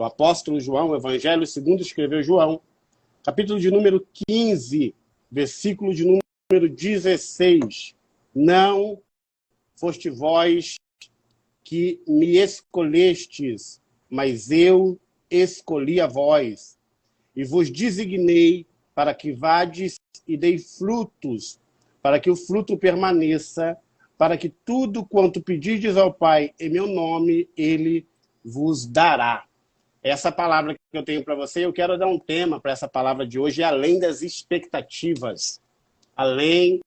do apóstolo João, o Evangelho segundo escreveu João, capítulo de número 15, versículo de número 16. Não foste vós que me escolhestes, mas eu escolhi a vós, e vos designei para que vades e dei frutos, para que o fruto permaneça, para que tudo quanto pedirdes ao Pai em meu nome, ele vos dará. Essa palavra que eu tenho para você, eu quero dar um tema para essa palavra de hoje, além das expectativas. Além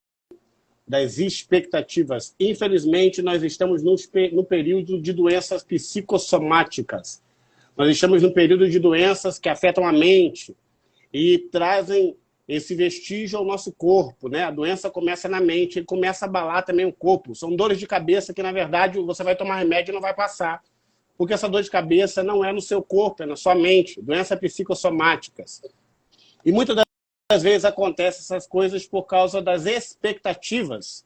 das expectativas. Infelizmente, nós estamos no período de doenças psicossomáticas. Nós estamos no período de doenças que afetam a mente e trazem esse vestígio ao nosso corpo, né? A doença começa na mente e começa a abalar também o corpo. São dores de cabeça que, na verdade, você vai tomar remédio e não vai passar. Porque essa dor de cabeça não é no seu corpo, é na sua mente. Doenças psicossomáticas. E muitas das vezes acontecem essas coisas por causa das expectativas.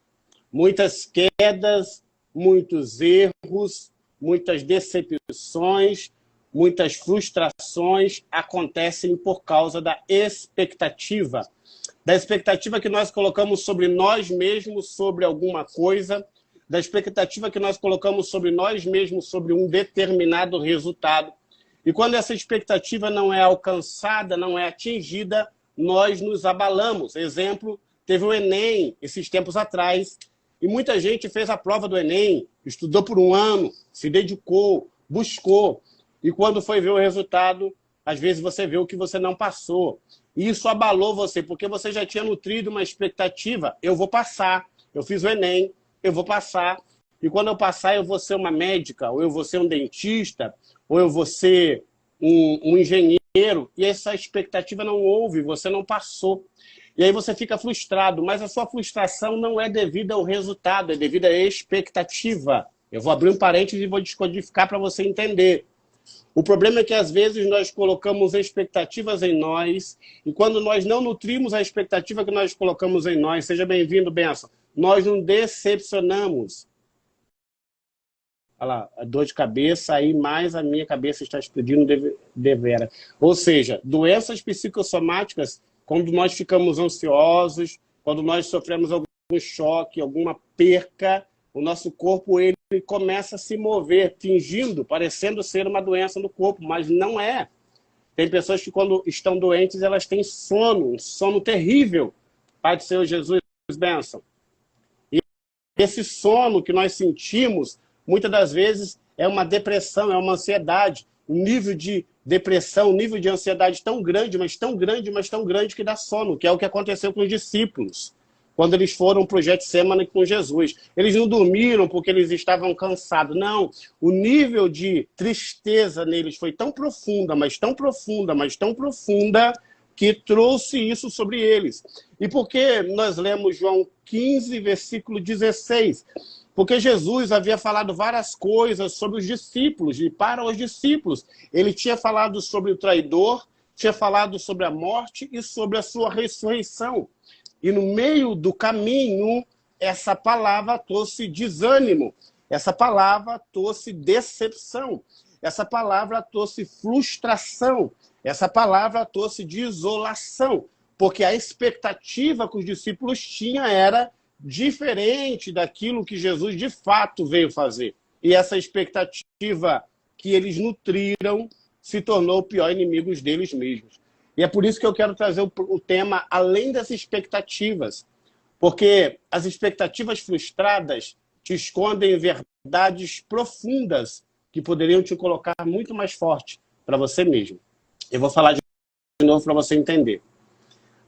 Muitas quedas, muitos erros, muitas decepções, muitas frustrações acontecem por causa da expectativa. Da expectativa que nós colocamos sobre nós mesmos, sobre alguma coisa, da expectativa que nós colocamos sobre nós mesmos, sobre um determinado resultado. E quando essa expectativa não é alcançada, não é atingida, nós nos abalamos. Exemplo, teve o Enem esses tempos atrás, e muita gente fez a prova do Enem, estudou por um ano, se dedicou, buscou, e quando foi ver o resultado, às vezes você vê o que você não passou. E isso abalou você, porque você já tinha nutrido uma expectativa. Eu vou passar, eu fiz o Enem, eu vou passar, e quando eu passar eu vou ser uma médica, ou eu vou ser um dentista, ou eu vou ser um engenheiro, e essa expectativa não houve, você não passou. E aí você fica frustrado, mas a sua frustração não é devida ao resultado, é devida à expectativa. Eu vou abrir um parênteses e vou descodificar para você entender. O problema é que às vezes nós colocamos expectativas em nós, e quando nós não nutrimos a expectativa que nós colocamos em nós, seja bem-vindo, benção, nós nos decepcionamos. Olha lá, a dor de cabeça, aí mais a minha cabeça está explodindo devera. Ou seja, doenças psicossomáticas, quando nós ficamos ansiosos, quando nós sofremos algum choque, alguma perca, o nosso corpo ele começa a se mover, fingindo, parecendo ser uma doença no corpo, mas não é. Tem pessoas que quando estão doentes, elas têm sono, um sono terrível. Pai do Senhor Jesus, bênção. E esse sono que nós sentimos, muitas das vezes é uma depressão, é uma ansiedade. Um nível de depressão, um nível de ansiedade tão grande, mas tão grande, mas tão grande que dá sono, que é o que aconteceu com os discípulos, quando eles foram para o Getsemane com Jesus. Eles não dormiram porque eles estavam cansados. Não, o nível de tristeza neles foi tão profunda, mas tão profunda, mas tão profunda, que trouxe isso sobre eles. E por que nós lemos João 15, versículo 16? Porque Jesus havia falado várias coisas sobre os discípulos e para os discípulos. Ele tinha falado sobre o traidor, tinha falado sobre a morte e sobre a sua ressurreição. E no meio do caminho, essa palavra trouxe desânimo, essa palavra trouxe decepção, essa palavra trouxe frustração, essa palavra trouxe desolação, porque a expectativa que os discípulos tinham era diferente daquilo que Jesus de fato veio fazer. E essa expectativa que eles nutriram se tornou o pior inimigo deles mesmos. E é por isso que eu quero trazer o tema além das expectativas. Porque as expectativas frustradas te escondem verdades profundas que poderiam te colocar muito mais forte para você mesmo. Eu vou falar de novo para você entender.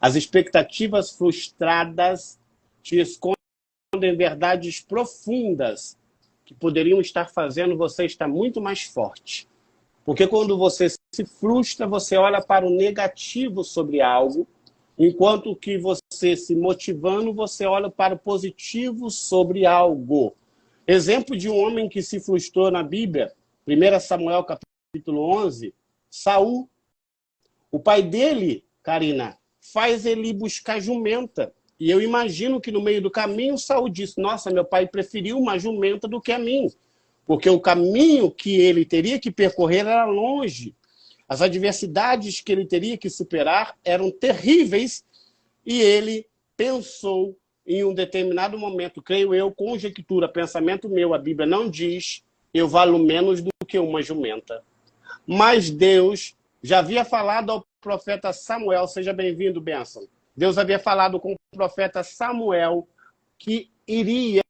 As expectativas frustradas te escondem verdades profundas que poderiam estar fazendo você estar muito mais forte. Porque quando você se frustra, você olha para o negativo sobre algo, enquanto que você se motivando, você olha para o positivo sobre algo. Exemplo de um homem que se frustrou na Bíblia, 1 Samuel capítulo 11, Saul. O pai dele, Karina, faz ele buscar jumenta. E eu imagino que no meio do caminho, Saul disse, nossa, meu pai preferiu uma jumenta do que a mim. Porque o caminho que ele teria que percorrer era longe. As adversidades que ele teria que superar eram terríveis e ele pensou em um determinado momento, creio eu, conjectura, pensamento meu, a Bíblia não diz, eu valo menos do que uma jumenta. Mas Deus já havia falado ao profeta Samuel, seja bem-vindo, bênção. Deus havia falado com o profeta Samuel que iria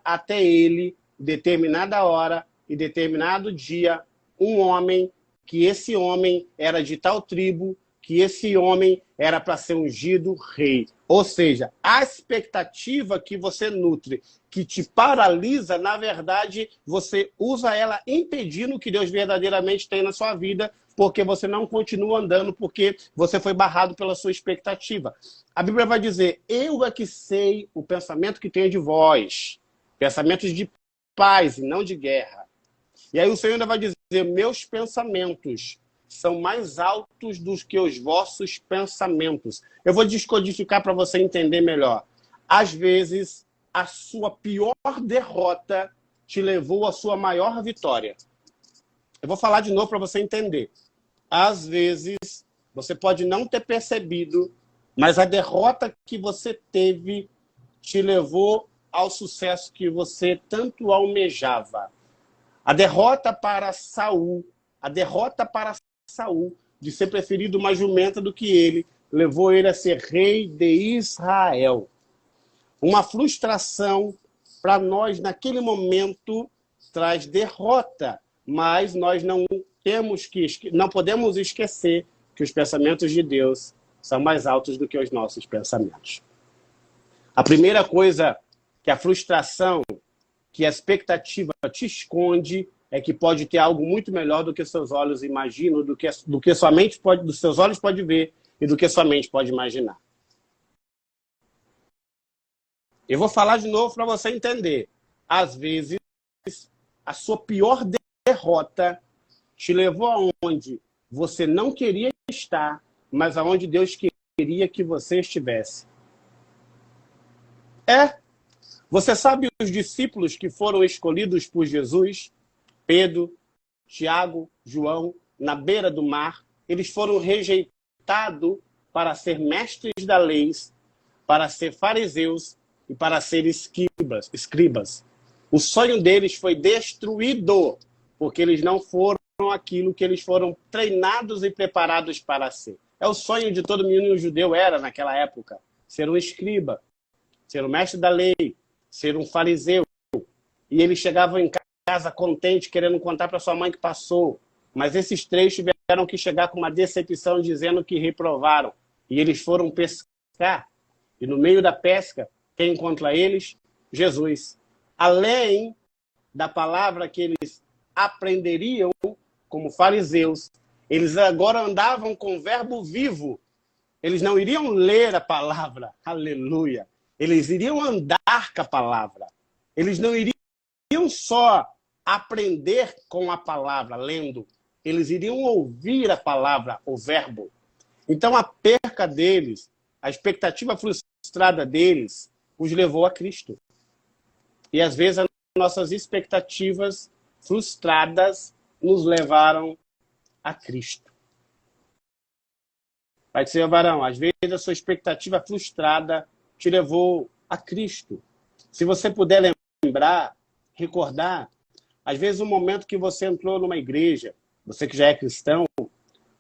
até ele, determinada hora e determinado dia, um homem, que esse homem era de tal tribo, que esse homem era para ser ungido rei. Ou seja, a expectativa que você nutre, que te paralisa, na verdade, você usa ela impedindo o que Deus verdadeiramente tem na sua vida, porque você não continua andando, porque você foi barrado pela sua expectativa. A Bíblia vai dizer, eu é que sei o pensamento que tenho de vós, pensamentos de paz e não de guerra. E aí o Senhor ainda vai dizer, meus pensamentos são mais altos do que os vossos pensamentos. Eu vou descodificar para você entender melhor. Às vezes, a sua pior derrota te levou à sua maior vitória. Eu vou falar de novo para você entender. Às vezes, você pode não ter percebido, mas a derrota que você teve te levou ao sucesso que você tanto almejava. A derrota para Saul de ser preferido uma jumenta do que ele, levou ele a ser rei de Israel. Uma frustração para nós naquele momento traz derrota, mas nós não podemos esquecer que os pensamentos de Deus são mais altos do que os nossos pensamentos. A primeira coisa que a frustração, que a expectativa te esconde, é que pode ter algo muito melhor do que seus olhos imaginam, do que sua mente pode, dos seus olhos pode ver e do que sua mente pode imaginar. Eu vou falar de novo para você entender. Às vezes, a sua pior derrota te levou aonde você não queria estar, mas aonde Deus queria que você estivesse. Você sabe os discípulos que foram escolhidos por Jesus? Pedro, Tiago, João, na beira do mar, eles foram rejeitados para ser mestres da lei, para ser fariseus e para ser escribas. O sonho deles foi destruído, porque eles não foram aquilo que eles foram treinados e preparados para ser. É o sonho de todo menino judeu era, naquela época, ser um escriba, ser um mestre da lei, ser um fariseu. E eles chegavam em casa contente, querendo contar para sua mãe que passou. Mas esses três tiveram que chegar com uma decepção, dizendo que reprovaram. E eles foram pescar. E no meio da pesca, quem encontra eles? Jesus. Além da palavra que eles aprenderiam como fariseus, eles agora andavam com o verbo vivo. Eles não iriam ler a palavra. Aleluia. Eles iriam andar com a palavra. Eles não iriam só aprender com a palavra, lendo. Eles iriam ouvir a palavra, o verbo. Então, a perca deles, a expectativa frustrada deles, os levou a Cristo. E, às vezes, as nossas expectativas frustradas nos levaram a Cristo. Vai dizer, varão, às vezes a sua expectativa frustrada te levou a Cristo. Se você puder lembrar, recordar, às vezes o momento que você entrou numa igreja, você que já é cristão,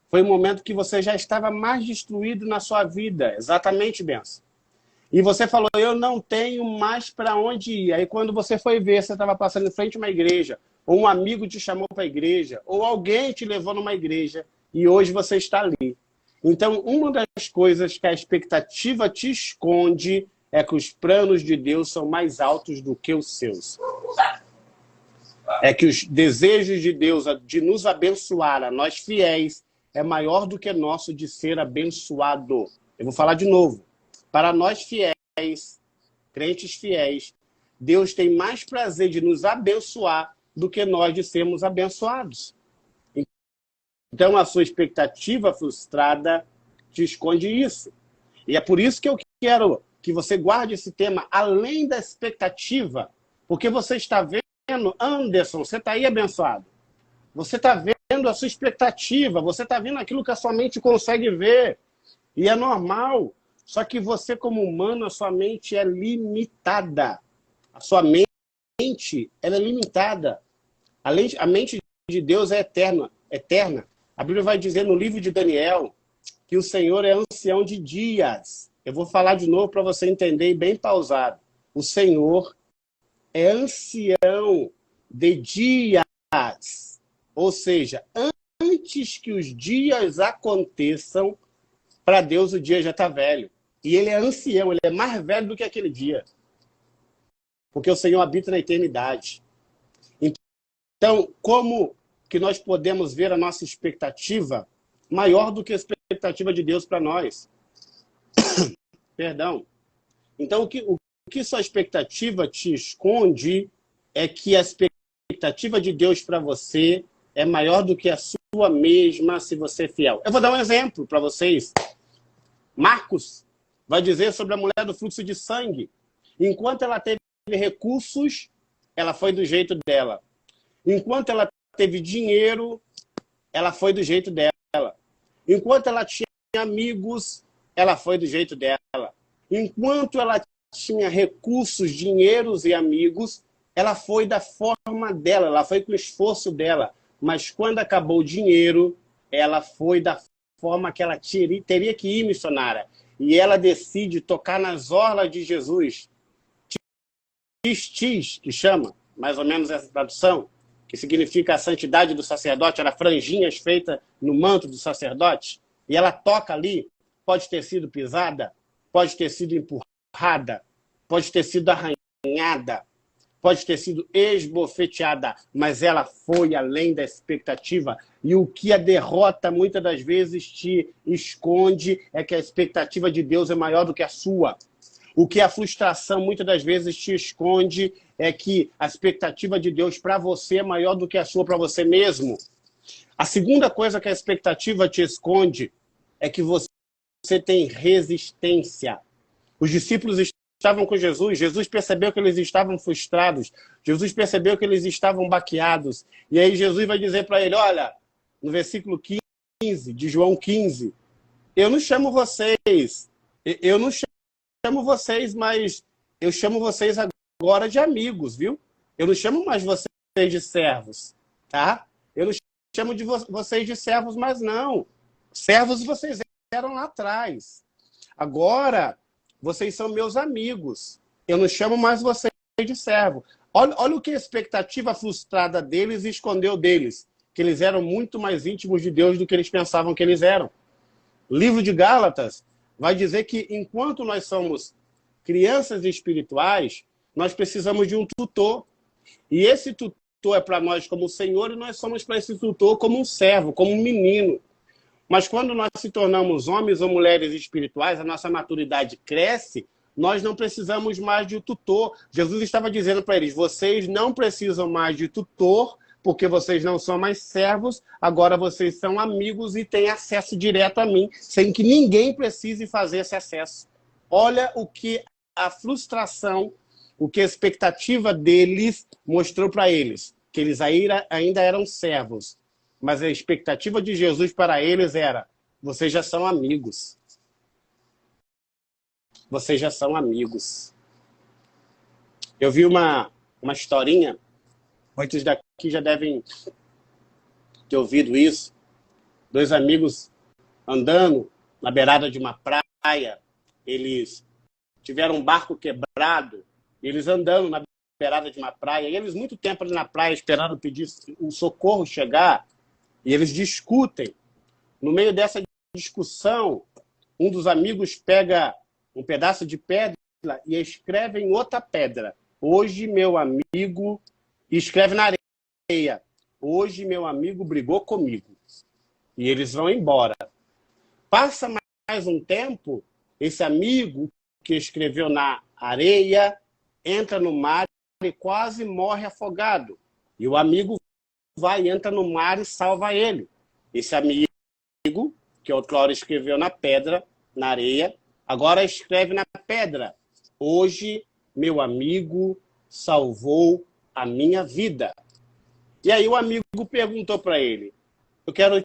foi um momento que você já estava mais destruído na sua vida. Exatamente, benção. E você falou, eu não tenho mais para onde ir. Aí quando você foi ver, você estava passando em frente a uma igreja, ou um amigo te chamou para a igreja, ou alguém te levou numa igreja, e hoje você está ali. Então, uma das coisas que a expectativa te esconde é que os planos de Deus são mais altos do que os seus. É que os desejos de Deus de nos abençoar, a nós fiéis, é maior do que nosso de ser abençoado. Eu vou falar de novo. Para nós fiéis, crentes fiéis, Deus tem mais prazer de nos abençoar do que nós de sermos abençoados. Então, a sua expectativa frustrada te esconde isso. E é por isso que eu quero que você guarde esse tema além da expectativa, porque você está vendo, Anderson, você está aí abençoado. Você está vendo a sua expectativa, você está vendo aquilo que a sua mente consegue ver. E é normal. Só que você, como humano, a sua mente é limitada. A sua mente ela é limitada. A mente de Deus é eterna. A Bíblia vai dizer no livro de Daniel que o Senhor é ancião de dias. Eu vou falar de novo para você entender bem pausado. O Senhor é ancião de dias. Ou seja, antes que os dias aconteçam, para Deus o dia já está velho. E ele é ancião, ele é mais velho do que aquele dia. Porque o Senhor habita na eternidade. Então, como que nós podemos ver a nossa expectativa maior do que a expectativa de Deus para nós? Perdão. Então, o que sua expectativa te esconde é que a expectativa de Deus para você é maior do que a sua mesma, se você é fiel. Eu vou dar um exemplo para vocês. Marcos vai dizer sobre a mulher do fluxo de sangue. Enquanto ela teve recursos, ela foi do jeito dela. Enquanto ela teve dinheiro, ela foi do jeito dela. Enquanto ela tinha amigos, ela foi do jeito dela. Enquanto ela tinha recursos, dinheiros e amigos, ela foi da forma dela, ela foi com o esforço dela. Mas quando acabou o dinheiro, ela foi da forma que ela teria que ir, missionária. E ela decide tocar nas orlas de Jesus. Tis, que chama, mais ou menos essa tradução, que significa a santidade do sacerdote, era franjinhas feitas no manto do sacerdote. E ela toca ali, pode ter sido pisada, pode ter sido empurrada, pode ter sido arranhada, pode ter sido esbofeteada, mas ela foi além da expectativa. E o que a derrota muitas das vezes te esconde é que a expectativa de Deus é maior do que a sua. O que a frustração muitas das vezes te esconde é que a expectativa de Deus para você é maior do que a sua para você mesmo. A segunda coisa que a expectativa te esconde é que você tem resistência. Os discípulos estavam com Jesus, Jesus percebeu que eles estavam frustrados, Jesus percebeu que eles estavam baqueados, e aí Jesus vai dizer para ele, olha, no versículo 15 de João 15, eu não chamo vocês, mas eu chamo vocês agora de amigos, viu? Eu não chamo mais vocês de servos, tá? Eu não chamo vocês de servos mais não. Servos vocês eram lá atrás. Agora, vocês são meus amigos. Eu não chamo mais vocês de servo. Olha o que a expectativa frustrada deles escondeu deles. Que eles eram muito mais íntimos de Deus do que eles pensavam que eles eram. O livro de Gálatas vai dizer que enquanto nós somos crianças espirituais, nós precisamos de um tutor. E esse tutor é para nós como Senhor e nós somos para esse tutor como um servo, como um menino. Mas quando nós se tornamos homens ou mulheres espirituais, a nossa maturidade cresce, nós não precisamos mais de tutor. Jesus estava dizendo para eles, vocês não precisam mais de tutor, porque vocês não são mais servos, agora vocês são amigos e têm acesso direto a mim, sem que ninguém precise fazer esse acesso. Olha o que a frustração, o que a expectativa deles mostrou para eles, que eles ainda eram servos. Mas a expectativa de Jesus para eles era, vocês já são amigos. Vocês já são amigos. Eu vi uma historinha, muitos daqui já devem ter ouvido isso. Dois amigos andando na beirada de uma praia, eles tiveram um barco quebrado, eles andando na beirada de uma praia, e eles muito tempo ali na praia esperando pedir um socorro chegar, e eles discutem. No meio dessa discussão, um dos amigos pega um pedaço de pedra e escreve em outra pedra. Hoje, meu amigo... E escreve na areia. Hoje, meu amigo brigou comigo. E eles vão embora. Passa mais um tempo, esse amigo que escreveu na areia entra no mar e quase morre afogado. E o amigo vai, entra no mar e salva ele. Esse amigo, que outrora escreveu na pedra, na areia, agora escreve na pedra. Hoje, meu amigo salvou a minha vida. E aí o amigo perguntou para ele, eu quero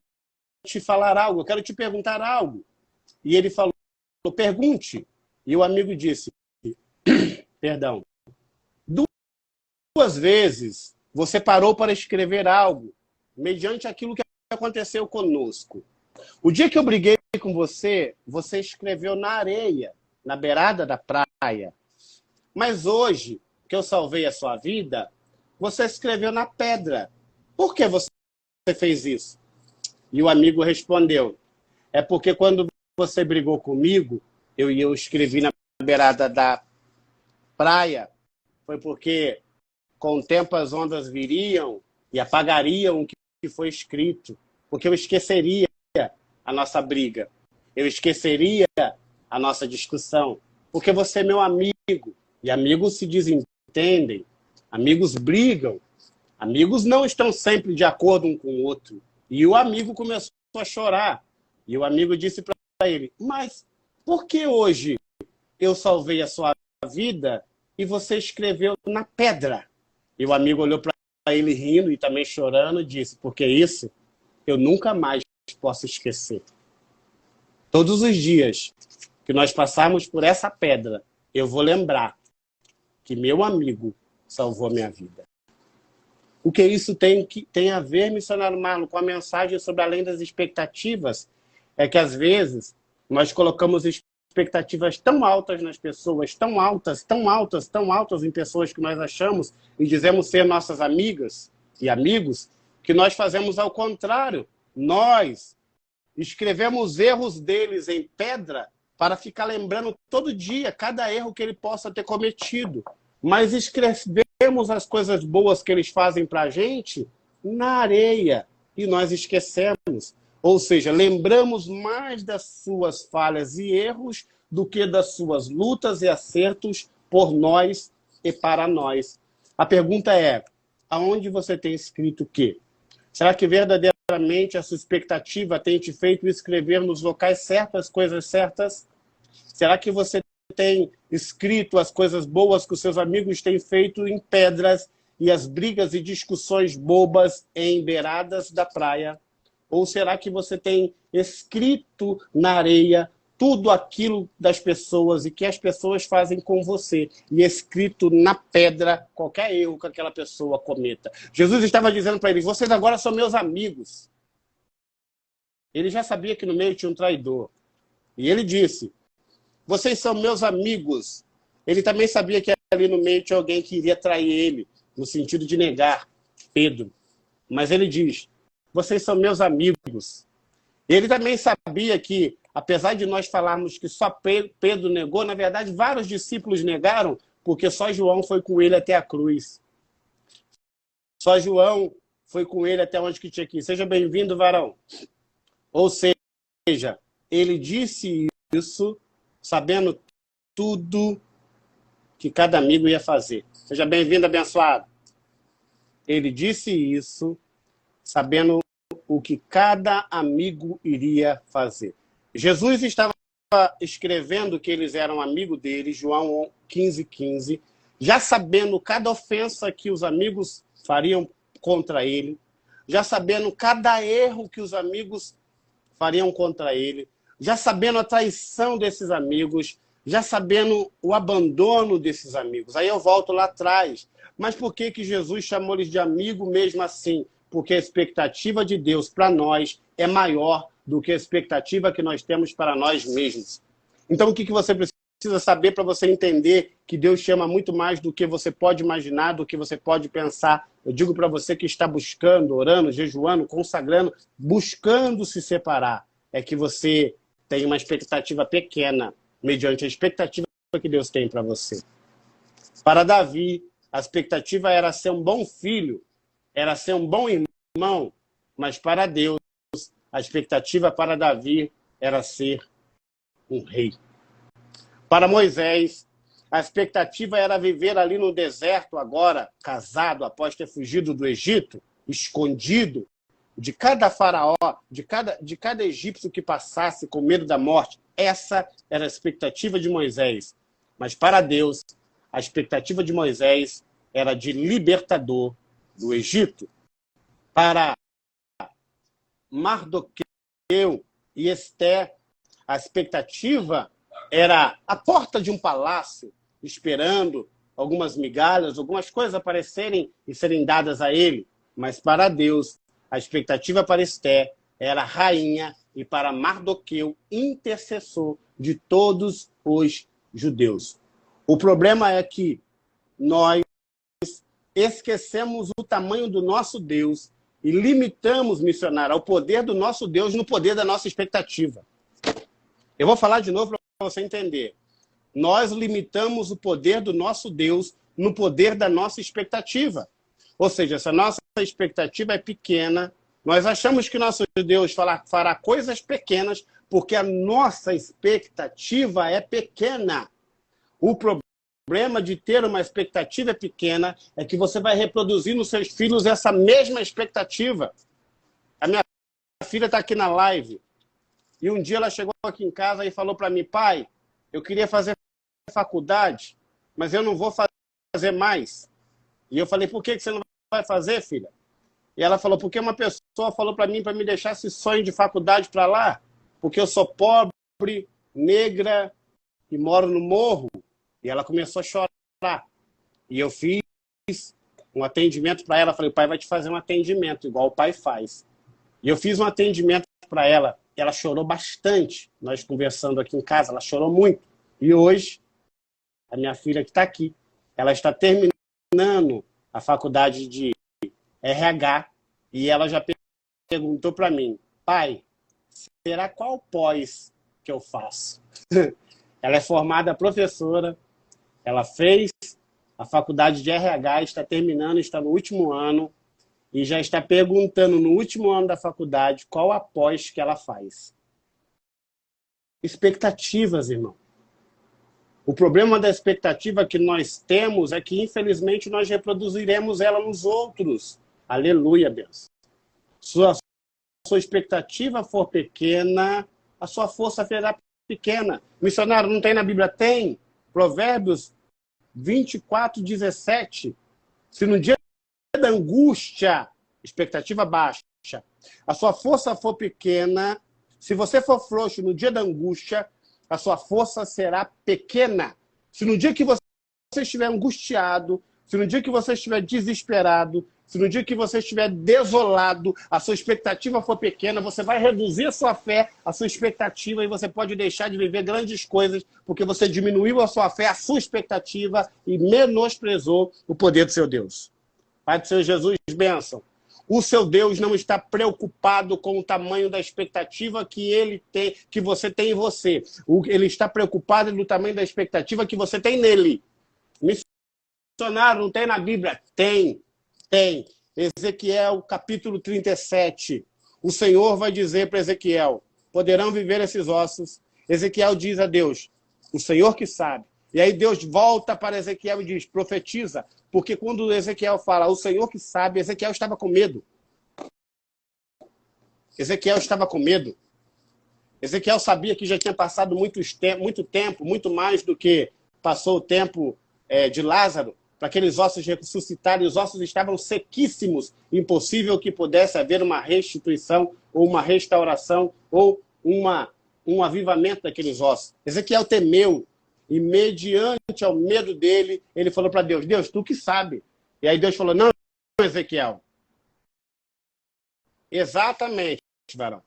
te falar algo, eu quero te perguntar algo. E ele falou, pergunte. E o amigo disse, perdão, duas vezes você parou para escrever algo, mediante aquilo que aconteceu conosco. O dia que eu briguei com você, você escreveu na areia, na beirada da praia. Mas hoje, que eu salvei a sua vida, você escreveu na pedra. Por que você fez isso? E o amigo respondeu, é porque quando você brigou comigo, eu escrevi na beirada da praia, foi porque com o tempo as ondas viriam e apagariam o que foi escrito, porque eu esqueceria a nossa briga, eu esqueceria a nossa discussão, porque você é meu amigo, e amigos se desentendem, amigos brigam, amigos não estão sempre de acordo um com o outro. E o amigo começou a chorar, e o amigo disse para ele, mas por que hoje eu salvei a sua vida e você escreveu na pedra? E o amigo olhou para ele rindo e também chorando e disse, porque isso eu nunca mais posso esquecer. Todos os dias que nós passarmos por essa pedra, eu vou lembrar que meu amigo salvou minha vida. O que isso tem a ver, missionário Marlon, com a mensagem sobre além das expectativas? É que às vezes nós colocamos expectativas tão altas nas pessoas, tão altas, tão altas, tão altas em pessoas que nós achamos e dizemos ser nossas amigas e amigos, que nós fazemos ao contrário. Nós escrevemos erros deles em pedra para ficar lembrando todo dia cada erro que ele possa ter cometido. Mas escrevemos as coisas boas que eles fazem para a gente na areia e nós esquecemos. Ou seja, lembramos mais das suas falhas e erros do que das suas lutas e acertos por nós e para nós. A pergunta é, aonde você tem escrito o quê? Será que verdadeiramente a sua expectativa tem te feito escrever nos locais certos as coisas certas? Será que você tem escrito as coisas boas que os seus amigos têm feito em pedras e as brigas e discussões bobas em beiradas da praia? Ou será que você tem escrito na areia tudo aquilo das pessoas e que as pessoas fazem com você e escrito na pedra qualquer erro que aquela pessoa cometa? Jesus estava dizendo para eles, vocês agora são meus amigos. Ele já sabia que no meio tinha um traidor. E ele disse, vocês são meus amigos. Ele também sabia que ali no meio tinha alguém que iria trair ele, no sentido de negar Pedro. Mas ele diz, vocês são meus amigos. Ele também sabia que, apesar de nós falarmos que só Pedro negou, na verdade, vários discípulos negaram, porque só João foi com ele até a cruz. Só João foi com ele até onde que tinha que ir. Seja bem-vindo, varão. Ou seja, ele disse isso sabendo tudo que cada amigo ia fazer. Seja bem-vindo, abençoado. Ele disse isso sabendo o que cada amigo iria fazer. Jesus estava escrevendo que eles eram amigos dele, João 15:15, já sabendo cada ofensa que os amigos fariam contra ele, já sabendo cada erro que os amigos fariam contra ele, já sabendo a traição desses amigos, já sabendo o abandono desses amigos. Aí eu volto lá atrás. Mas por que Jesus chamou eles de amigo mesmo assim? Porque a expectativa de Deus para nós é maior do que a expectativa que nós temos para nós mesmos. Então, o que você precisa saber para você entender que Deus chama muito mais do que você pode imaginar, do que você pode pensar? Eu digo para você que está buscando, orando, jejuando, consagrando, buscando se separar, é que você tem uma expectativa pequena, mediante a expectativa que Deus tem para você. Para Davi, a expectativa era ser um bom filho, era ser um bom irmão, mas para Deus, a expectativa para Davi era ser um rei. Para Moisés, a expectativa era viver ali no deserto agora, casado, após ter fugido do Egito, escondido de cada faraó, de cada egípcio que passasse com medo da morte. Essa era a expectativa de Moisés. Mas para Deus, a expectativa de Moisés era de libertador do Egito. Para Mardoqueu e Esté, a expectativa era a porta de um palácio, esperando algumas migalhas, algumas coisas aparecerem e serem dadas a ele. Mas para Deus, a expectativa para Esté era rainha e para Mardoqueu, intercessor de todos os judeus. O problema é que nós esquecemos o tamanho do nosso Deus e limitamos, missionário, ao poder do nosso Deus no poder da nossa expectativa. Eu vou falar de novo para você entender. Nós limitamos o poder do nosso Deus no poder da nossa expectativa. Ou seja, se a nossa expectativa é pequena, nós achamos que nosso Deus fará coisas pequenas porque a nossa expectativa é pequena. O problema de ter uma expectativa pequena é que você vai reproduzir nos seus filhos essa mesma expectativa. A minha filha está aqui na live. E um dia ela chegou aqui em casa e falou para mim: pai, eu queria fazer faculdade, mas eu não vou fazer mais. E eu falei: por que você não vai fazer, filha? E ela falou: porque uma pessoa falou para mim para me deixar esse sonho de faculdade para lá, porque eu sou pobre, negra e moro no morro. E ela começou a chorar. E eu fiz um atendimento para ela. Falei: o pai vai te fazer um atendimento, igual o pai faz. E eu fiz um atendimento para ela. Ela chorou bastante. Nós conversando aqui em casa, ela chorou muito. E hoje, a minha filha que está aqui, ela está terminando a faculdade de RH. E ela já perguntou para mim: pai, será qual pós que eu faço? Ela é formada professora. Ela fez a faculdade de RH, está terminando, está no último ano e já está perguntando no último ano da faculdade qual a pós que ela faz. Expectativas, irmão. O problema da expectativa que nós temos é que, infelizmente, nós reproduziremos ela nos outros. Aleluia, Deus. Se a sua expectativa for pequena, a sua força será pequena. Missionário, não tem na Bíblia? Tem. Provérbios 24, 17. Se no dia da angústia, expectativa baixa, a sua força for pequena, se você for frouxo no dia da angústia, a sua força será pequena. Se no dia que você estiver angustiado, se no dia que você estiver desesperado, se no dia que você estiver desolado, a sua expectativa for pequena, você vai reduzir a sua fé, a sua expectativa, e você pode deixar de viver grandes coisas, porque você diminuiu a sua fé, a sua expectativa, e menosprezou o poder do seu Deus. Pai do Senhor Jesus, bênção. O seu Deus não está preocupado com o tamanho da expectativa que ele tem, que você tem em você. Ele está preocupado no tamanho da expectativa que você tem nele. Missionário, não tem na Bíblia? Tem. Tem. Ezequiel, capítulo 37. O Senhor vai dizer para Ezequiel: poderão viver esses ossos? Ezequiel diz a Deus: o Senhor que sabe. E aí Deus volta para Ezequiel e diz: profetiza. Porque quando Ezequiel fala o Senhor que sabe, Ezequiel estava com medo. Ezequiel estava com medo. Ezequiel sabia que já tinha passado muito tempo, muito mais do que passou o tempo de Lázaro, para aqueles ossos ressuscitarem. Os ossos estavam sequíssimos, impossível que pudesse haver uma restituição, ou uma restauração, ou um avivamento daqueles ossos. Ezequiel temeu, e mediante ao medo dele, ele falou para Deus: Deus, tu que sabe. E aí Deus falou: não, Ezequiel. Exatamente, varão.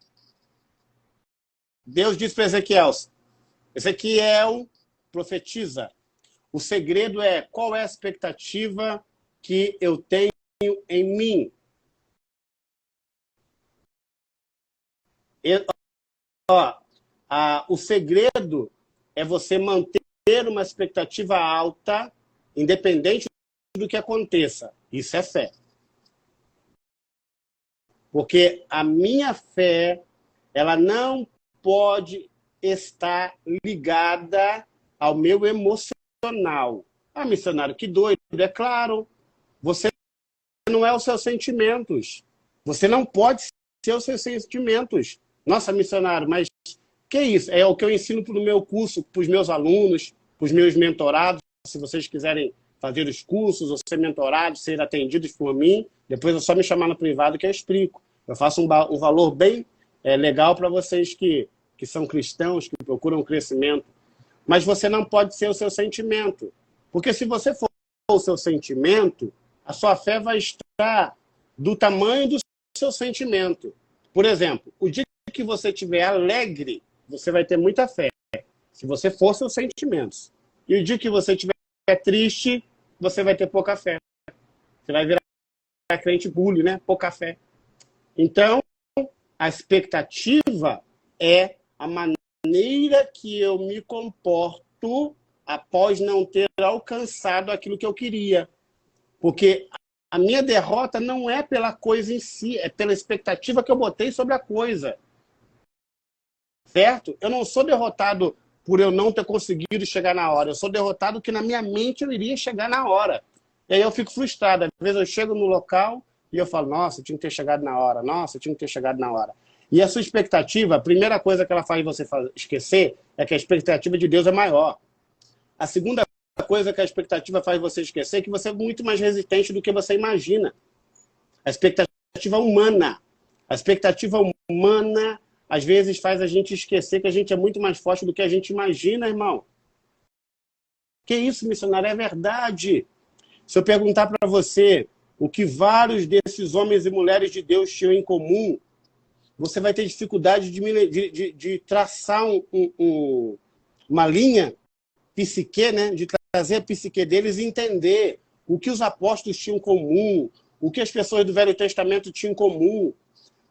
Deus disse para Ezequiel: Ezequiel, profetiza. O segredo é: qual é a expectativa que eu tenho em mim? O segredo é você manter uma expectativa alta, independente do que aconteça. Isso é fé. Porque a minha fé, ela não pode estar ligada ao meu emocional. Ah, missionário, que doido. É claro, você não é os seus sentimentos. Você não pode ser os seus sentimentos. Nossa, missionário, mas que isso? É o que eu ensino no meu curso, para os meus alunos, para os meus mentorados. Se vocês quiserem fazer os cursos, ou ser mentorados, ser atendidos por mim, depois é só me chamar no privado que eu explico. Eu faço um valor bem legal para vocês que são cristãos, que procuram crescimento. Mas você não pode ser o seu sentimento. Porque se você for o seu sentimento, a sua fé vai estar do tamanho do seu sentimento. Por exemplo, o dia que você estiver alegre, você vai ter muita fé. Se você for seus sentimentos. E o dia que você estiver triste, você vai ter pouca fé. Você vai virar crente bully, né? Pouca fé. Então, a expectativa é a maneira que eu me comporto após não ter alcançado aquilo que eu queria. Porque a minha derrota não é pela coisa em si, é pela expectativa que eu botei sobre a coisa. Certo? Eu não sou derrotado por eu não ter conseguido chegar na hora. Eu sou derrotado que na minha mente eu iria chegar na hora. E aí eu fico frustrado. Às vezes eu chego no local e eu falo, nossa, eu tinha que ter chegado na hora. Nossa, eu tinha que ter chegado na hora. E a sua expectativa, a primeira coisa que ela faz você esquecer é que a expectativa de Deus é maior. A segunda coisa que a expectativa faz você esquecer é que você é muito mais resistente do que você imagina. A expectativa humana. A expectativa humana, às vezes, faz a gente esquecer que a gente é muito mais forte do que a gente imagina, irmão. Que isso, missionário? É verdade. Se eu perguntar para você o que vários desses homens e mulheres de Deus tinham em comum, você vai ter dificuldade de traçar uma linha psique, né? De trazer a psique deles e entender o que os apóstolos tinham em comum, o que as pessoas do Velho Testamento tinham em comum.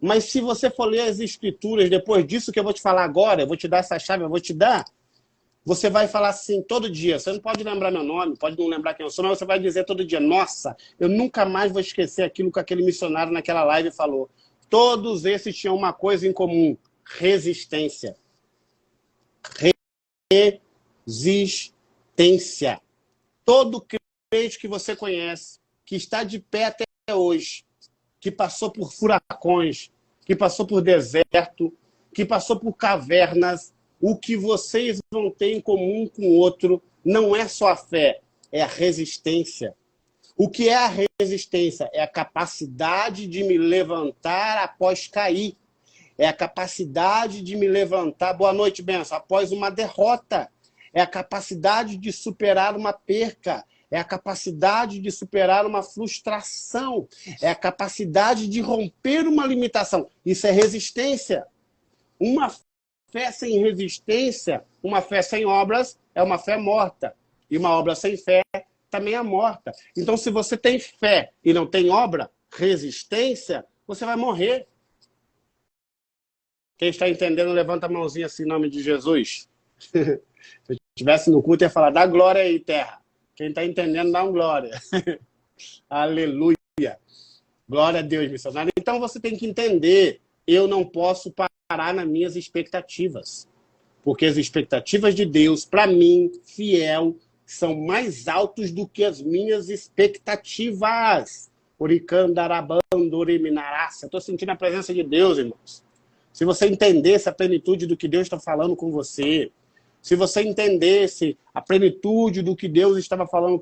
Mas se você for ler as Escrituras, depois disso que eu vou te falar agora, eu vou te dar essa chave, eu vou te dar, você vai falar assim todo dia. Você não pode lembrar meu nome, pode não lembrar quem eu sou, mas você vai dizer todo dia, nossa, eu nunca mais vou esquecer aquilo que aquele missionário naquela live falou. Todos esses tinham uma coisa em comum, resistência. Resistência. Todo crente que você conhece, que está de pé até hoje, que passou por furacões, que passou por deserto, que passou por cavernas, o que vocês vão ter em comum com o outro não é só a fé, é a resistência. O que é a resistência? É a capacidade de me levantar após cair. É a capacidade de me levantar, boa noite, benção, após uma derrota. É a capacidade de superar uma perca. É a capacidade de superar uma frustração. É a capacidade de romper uma limitação. Isso é resistência. Uma fé sem resistência, uma fé sem obras, é uma fé morta. E uma obra sem fé também é morta. Então, se você tem fé e não tem obra, resistência, você vai morrer. Quem está entendendo, levanta a mãozinha assim, em nome de Jesus. Se eu estivesse no culto, ia falar, dá glória aí, terra. Quem está entendendo, dá um glória. Aleluia. Glória a Deus, missionário. Então, você tem que entender, eu não posso parar nas minhas expectativas. Porque as expectativas de Deus, para mim, fiel, são mais altos do que as minhas expectativas. Eu estou sentindo a presença de Deus, irmãos. Se você entendesse a plenitude do que Deus está falando com você, se você entendesse a plenitude do que Deus está falando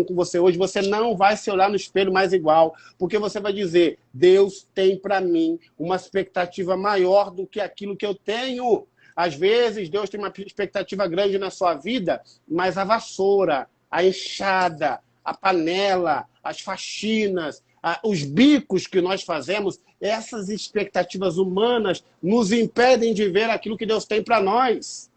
com você hoje, você não vai se olhar no espelho mais igual, porque você vai dizer, Deus tem para mim uma expectativa maior do que aquilo que eu tenho. Às vezes, Deus tem uma expectativa grande na sua vida, mas a vassoura, a enxada, a panela, as faxinas, os bicos que nós fazemos, essas expectativas humanas nos impedem de ver aquilo que Deus tem para nós.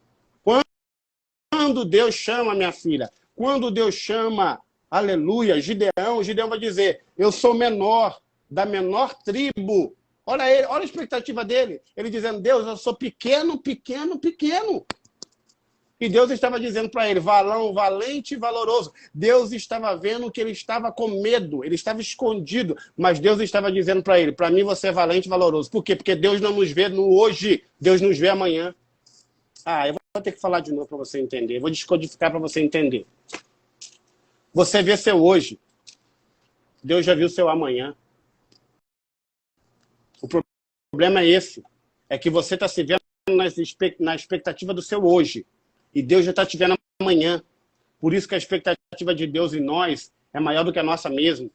Quando Deus chama, minha filha, quando Deus chama, aleluia, Gideão vai dizer, eu sou menor, da menor tribo. Olha ele, olha a expectativa dele. Ele dizendo, Deus, eu sou pequeno, pequeno, pequeno. E Deus estava dizendo para ele, valão, valente e valoroso. Deus estava vendo que ele estava com medo, ele estava escondido, mas Deus estava dizendo para ele, para mim você é valente e valoroso. Por quê? Porque Deus não nos vê no hoje, Deus nos vê amanhã. Eu vou ter que falar de novo para você entender, vou descodificar para você entender. Você vê seu hoje, Deus já viu seu amanhã. O problema é esse, é que você está se vendo na expectativa do seu hoje. E Deus já está te vendo amanhã. Por isso que a expectativa expectativa de Deus em nós é maior do que a nossa mesmo.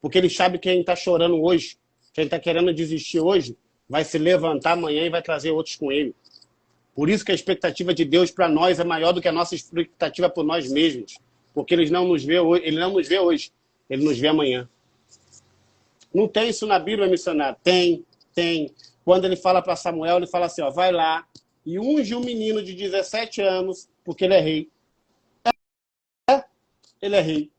Porque ele sabe que quem está chorando hoje, quem está querendo desistir hoje, vai se levantar amanhã e vai trazer outros com ele. Por isso que a expectativa de Deus para nós é maior do que a nossa expectativa por nós mesmos. Porque ele não nos vê hoje, ele nos vê amanhã. Não tem isso na Bíblia, missionário? Tem. Quando ele fala para Samuel, ele fala assim, ó, vai lá e unge um menino de 17 anos, porque ele é rei. Ele é rei.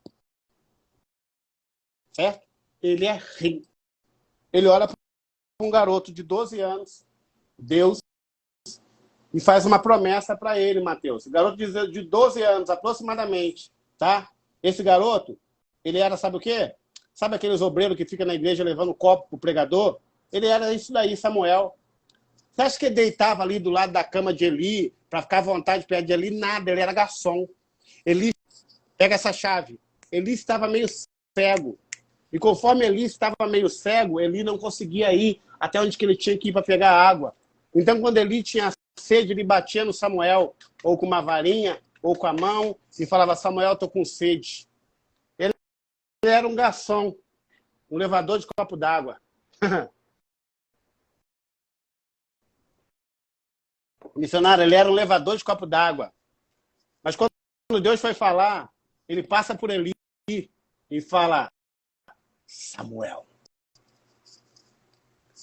Certo? Ele é rei. Ele olha para um garoto de 12 anos, Deus, e faz uma promessa para ele, Mateus. O garoto de 12 anos, aproximadamente, tá? Esse garoto, ele era, sabe o quê? Sabe aqueles obreiros que ficam na igreja levando copo pro pregador? Ele era isso daí, Samuel. Você acha que ele deitava ali do lado da cama de Eli para ficar à vontade perto de Eli? Nada, ele era garçom. Eli, pega essa chave. Eli estava meio cego. E conforme Eli estava meio cego, Eli não conseguia ir até onde que ele tinha que ir para pegar água. Então, quando Eli tinha sede, ele batia no Samuel, ou com uma varinha, ou com a mão, e falava, Samuel, estou com sede. Ele era um garçom, um levador de copo d'água. Missionário, ele era um levador de copo d'água. Mas quando Deus foi falar, ele passa por Eli e fala, Samuel.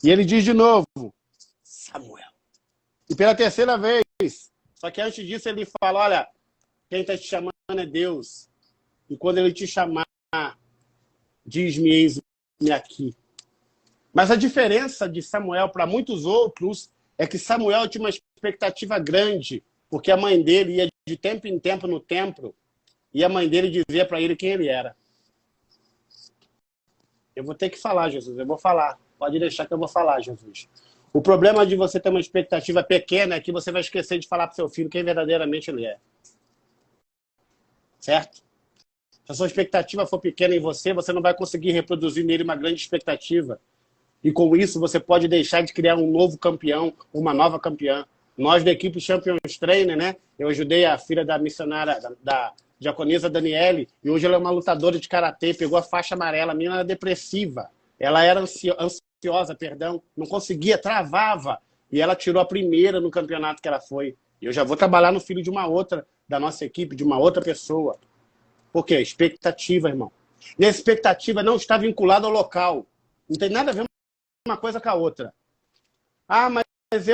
E ele diz de novo, Samuel. E pela terceira vez, só que antes disso ele fala, olha, quem está te chamando é Deus. E quando ele te chamar, diz-me, eis-me aqui. Mas a diferença de Samuel para muitos outros é que Samuel tinha uma expectativa grande, porque a mãe dele ia de tempo em tempo no templo e a mãe dele dizia para ele quem ele era. Eu vou ter que falar, Jesus, eu vou falar. Pode deixar que eu vou falar, Jesus. O problema de você ter uma expectativa pequena é que você vai esquecer de falar para seu filho quem verdadeiramente ele é. Certo? Se a sua expectativa for pequena em você, você não vai conseguir reproduzir nele uma grande expectativa. E com isso, você pode deixar de criar um novo campeão, uma nova campeã. Nós da equipe Champions Trainer, né? Eu ajudei a filha da missionária, da diaconisa Daniele, e hoje ela é uma lutadora de karatê, pegou a faixa amarela, a menina era depressiva. Ela era ansiosa, não conseguia, travava. E ela tirou a primeira no campeonato que ela foi. E eu já vou trabalhar no filho de uma outra, da nossa equipe, de uma outra pessoa. Por quê? Expectativa, irmão. E a expectativa não está vinculada ao local. Não tem nada a ver uma coisa com a outra. Ah, mas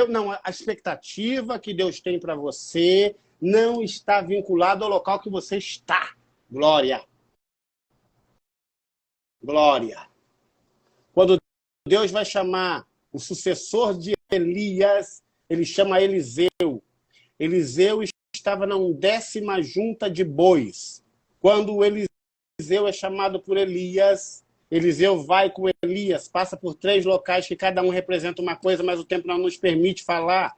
não, a expectativa que Deus tem para você não está vinculada ao local que você está. Glória. Glória. Quando Deus vai chamar o sucessor de Elias, ele chama Eliseu. Eliseu estava na 10ª junta de bois. Quando o Eliseu é chamado por Elias, Eliseu vai com Elias, passa por 3 locais que cada um representa uma coisa, mas o tempo não nos permite falar.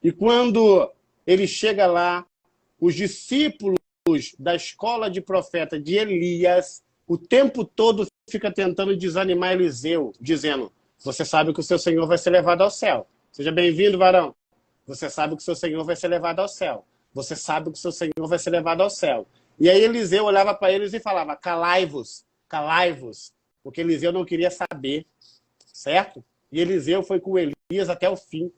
E quando ele chega lá, os discípulos da escola de profeta de Elias, o tempo todo fica tentando desanimar Eliseu, dizendo, você sabe que o seu Senhor vai ser levado ao céu. Seja bem-vindo, varão. Você sabe que o seu Senhor vai ser levado ao céu. Você sabe que o seu Senhor vai ser levado ao céu. E aí Eliseu olhava para eles e falava, calai-vos, calai-vos, porque Eliseu não queria saber, certo? E Eliseu foi com Elias até o fim.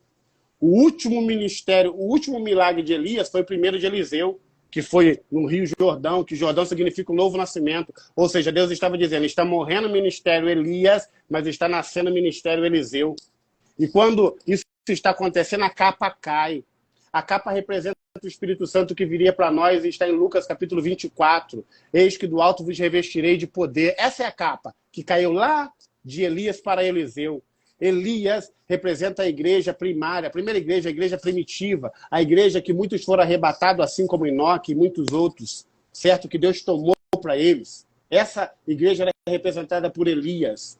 O último ministério, o último milagre de Elias foi o primeiro de Eliseu, que foi no Rio Jordão, que Jordão significa um novo nascimento. Ou seja, Deus estava dizendo, está morrendo o ministério Elias, mas está nascendo o ministério Eliseu. E quando isso está acontecendo, a capa cai. A capa representa o Espírito Santo que viria para nós e está em Lucas capítulo 24. Eis que do alto vos revestirei de poder. Essa é a capa que caiu lá de Elias para Eliseu. Elias representa a igreja primária, a primeira igreja, a igreja primitiva, a igreja que muitos foram arrebatados, assim como Enoque e muitos outros, certo? Que Deus tomou para eles. Essa igreja era representada por Elias.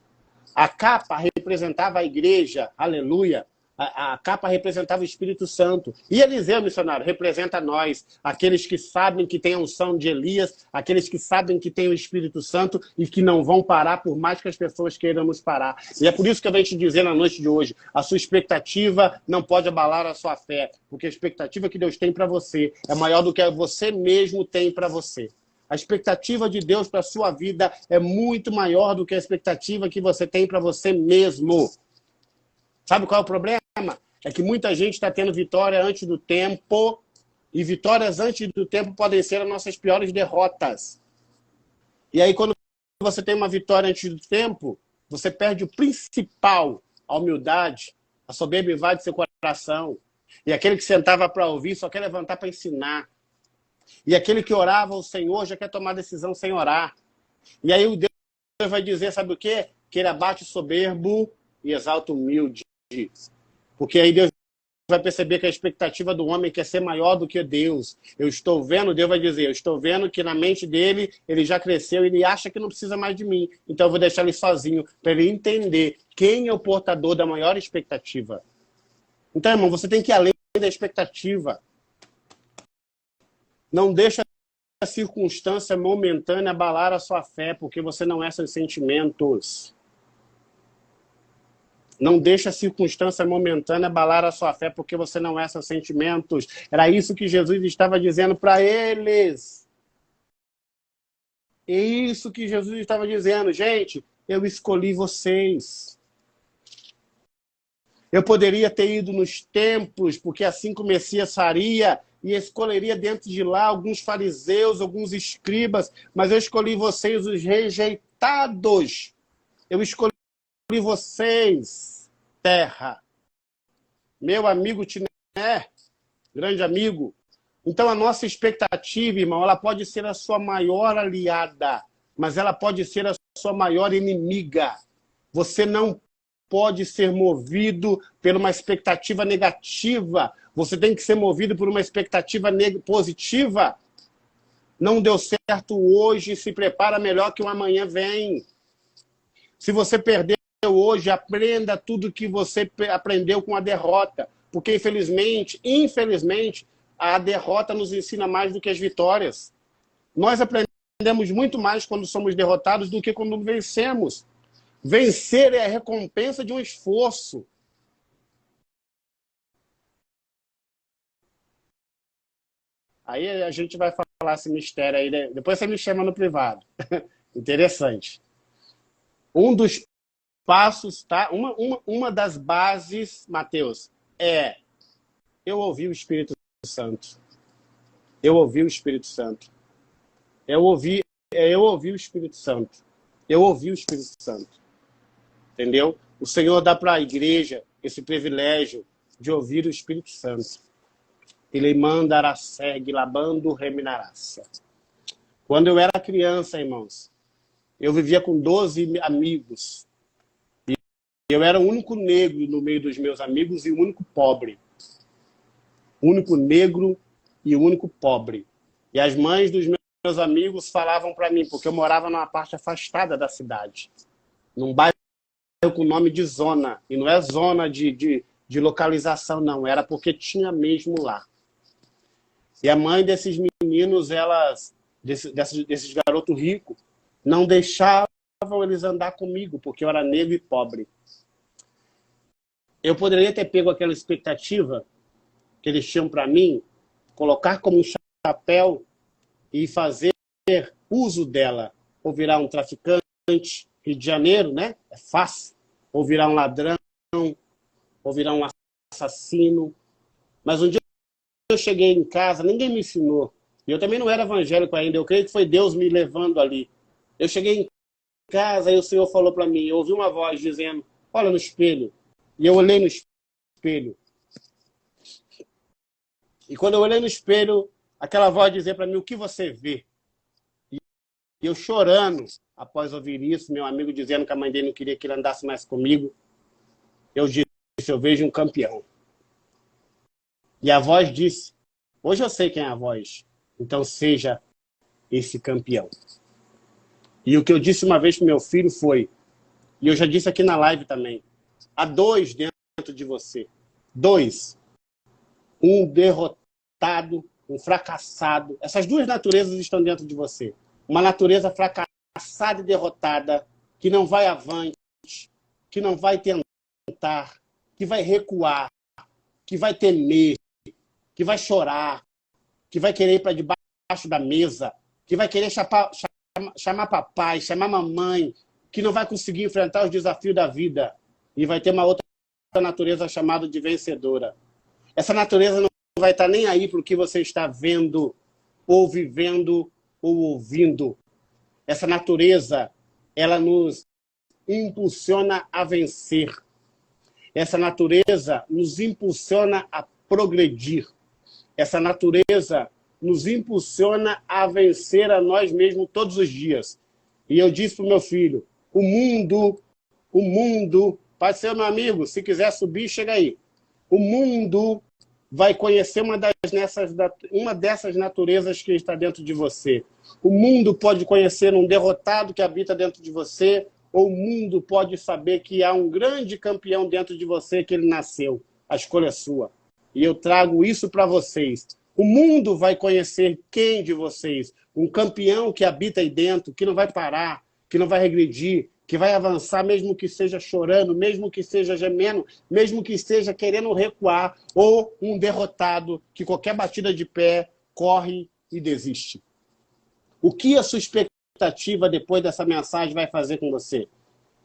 A capa representava a igreja, aleluia. A capa representava o Espírito Santo. E Eliseu, missionário, representa nós, aqueles que sabem que tem a unção de Elias, aqueles que sabem que tem o Espírito Santo e que não vão parar por mais que as pessoas queiram nos parar. E é por isso que eu venho te dizer na noite de hoje, a sua expectativa não pode abalar a sua fé, porque a expectativa que Deus tem para você é maior do que você mesmo tem para você. A expectativa de Deus para a sua vida é muito maior do que a expectativa que você tem para você mesmo. Sabe qual é o problema? É que muita gente está tendo vitória antes do tempo, e vitórias antes do tempo podem ser as nossas piores derrotas. E aí, quando você tem uma vitória antes do tempo, você perde o principal, a humildade, a soberba invade seu coração. E aquele que sentava para ouvir só quer levantar para ensinar. E aquele que orava ao Senhor já quer tomar decisão sem orar. E aí o Deus vai dizer, sabe o quê? Que ele abate o soberbo e exalta o humilde. Porque aí Deus vai perceber que a expectativa do homem quer ser maior do que Deus. Eu estou vendo, Deus vai dizer, eu estou vendo que na mente dele, ele já cresceu, ele acha que não precisa mais de mim. Então eu vou deixar ele sozinho, para ele entender quem é o portador da maior expectativa. Então, irmão, você tem que ir além da expectativa. Não deixa a circunstância momentânea abalar a sua fé, porque você não é seus sentimentos. Não deixa a circunstância momentânea abalar a sua fé, porque você não é seus sentimentos. Era isso que Jesus estava dizendo para eles. É isso que Jesus estava dizendo. Gente, eu escolhi vocês. Eu poderia ter ido nos templos, porque assim como o Messias faria, e escolheria dentro de lá alguns fariseus, alguns escribas, mas eu escolhi vocês, os rejeitados. Eu escolhi vocês, terra. Meu amigo Tiné, grande amigo. Então a nossa expectativa, irmão, ela pode ser a sua maior aliada, mas ela pode ser a sua maior inimiga. Você não pode ser movido por uma expectativa negativa. Você tem que ser movido por uma expectativa positiva. Não deu certo hoje, se prepara melhor que o amanhã vem. Se você perdeu hoje, aprenda tudo que você aprendeu com a derrota. Porque, infelizmente, a derrota nos ensina mais do que as vitórias. Nós aprendemos muito mais quando somos derrotados do que quando vencemos. Vencer é a recompensa de um esforço. Aí a gente vai falar esse mistério aí, né? Depois você me chama no privado. Interessante. Um dos passos, tá? Uma das bases, Mateus, é eu ouvi o Espírito Santo. Eu ouvi o Espírito Santo. Eu ouvi o Espírito Santo. Eu ouvi o Espírito Santo. Entendeu? O Senhor dá para a igreja esse privilégio de ouvir o Espírito Santo. Ele mandará segue, labando reminaraça. Quando eu era criança, irmãos, eu vivia com 12 amigos. E eu era o único negro no meio dos meus amigos e o único pobre. O único negro e o único pobre. E as mães dos meus amigos falavam para mim, porque eu morava numa parte afastada da cidade, num bairro com o nome de zona. E não é zona de localização, não. Era porque tinha mesmo lá. E a mãe desses meninos, desses garotos ricos, não deixavam eles andar comigo, porque eu era negro e pobre. Eu poderia ter pego aquela expectativa que eles tinham para mim, colocar como um chapéu e fazer uso dela. Ou virar um traficante, Rio de Janeiro, né? É fácil. Ou virar um ladrão, ou virar um assassino. Mas um dia eu cheguei em casa, ninguém me ensinou. E eu também não era evangélico ainda, eu creio que foi Deus me levando ali. Eu cheguei em casa e o Senhor falou para mim, eu ouvi uma voz dizendo, olha no espelho. E eu olhei no espelho. E quando eu olhei no espelho, aquela voz dizia para mim, o que você vê? E eu chorando, após ouvir isso, meu amigo dizendo que a mãe dele não queria que ele andasse mais comigo, eu disse, eu vejo um campeão. E a voz disse, hoje eu sei quem é a voz, então seja esse campeão. E o que eu disse uma vez para meu filho foi, e eu já disse aqui na live também, há 2 dentro de você. 2. Um derrotado, um fracassado. Essas 2 naturezas estão dentro de você. Uma natureza fracassada e derrotada, que não vai avante, que não vai tentar, que vai recuar, que vai temer, que vai chorar, que vai querer ir para debaixo da mesa, que vai querer chamar papai, chamar mamãe, que não vai conseguir enfrentar os desafios da vida e vai ter uma outra natureza chamada de vencedora. Essa natureza não vai estar nem aí para o que você está vendo, ou vivendo, ou ouvindo. Essa natureza, ela nos impulsiona a vencer. Essa natureza nos impulsiona a progredir. Essa natureza nos impulsiona a vencer a nós mesmos todos os dias. E eu disse para o meu filho, o mundo, pode ser meu amigo, se quiser subir, chega aí. O mundo vai conhecer uma dessas naturezas que está dentro de você. O mundo pode conhecer um derrotado que habita dentro de você, ou o mundo pode saber que há um grande campeão dentro de você, que ele nasceu. A escolha é sua. E eu trago isso para vocês. O mundo vai conhecer quem de vocês? Um campeão que habita aí dentro, que não vai parar, que não vai regredir, que vai avançar, mesmo que seja chorando, mesmo que seja gemendo, mesmo que esteja querendo recuar, ou um derrotado que qualquer batida de pé corre e desiste. O que a sua expectativa depois dessa mensagem vai fazer com você?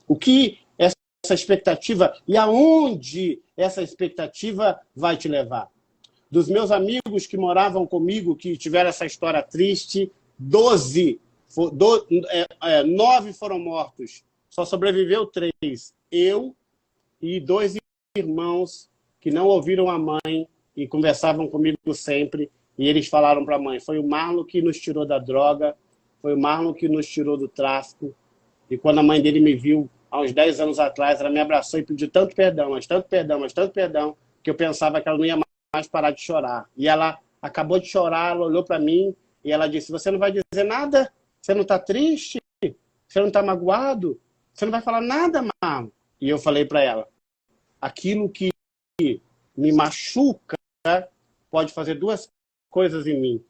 O que essa expectativa e aonde essa expectativa vai te levar? Dos meus amigos que moravam comigo, que tiveram essa história triste, 9 foram mortos. Só sobreviveu 3. Eu e 2 irmãos que não ouviram a mãe e conversavam comigo sempre. E eles falaram para a mãe, foi o Marlon que nos tirou da droga, foi o Marlon que nos tirou do tráfico. E quando a mãe dele me viu, há uns 10 anos atrás, ela me abraçou e pediu tanto perdão, mas tanto perdão, mas tanto perdão, que eu pensava que ela não ia mais parar de chorar. E ela acabou de chorar, ela olhou para mim e ela disse, você não vai dizer nada? Você não está triste? Você não está magoado? Você não vai falar nada, Marlon? E eu falei para ela, aquilo que me machuca pode fazer 2 coisas em mim.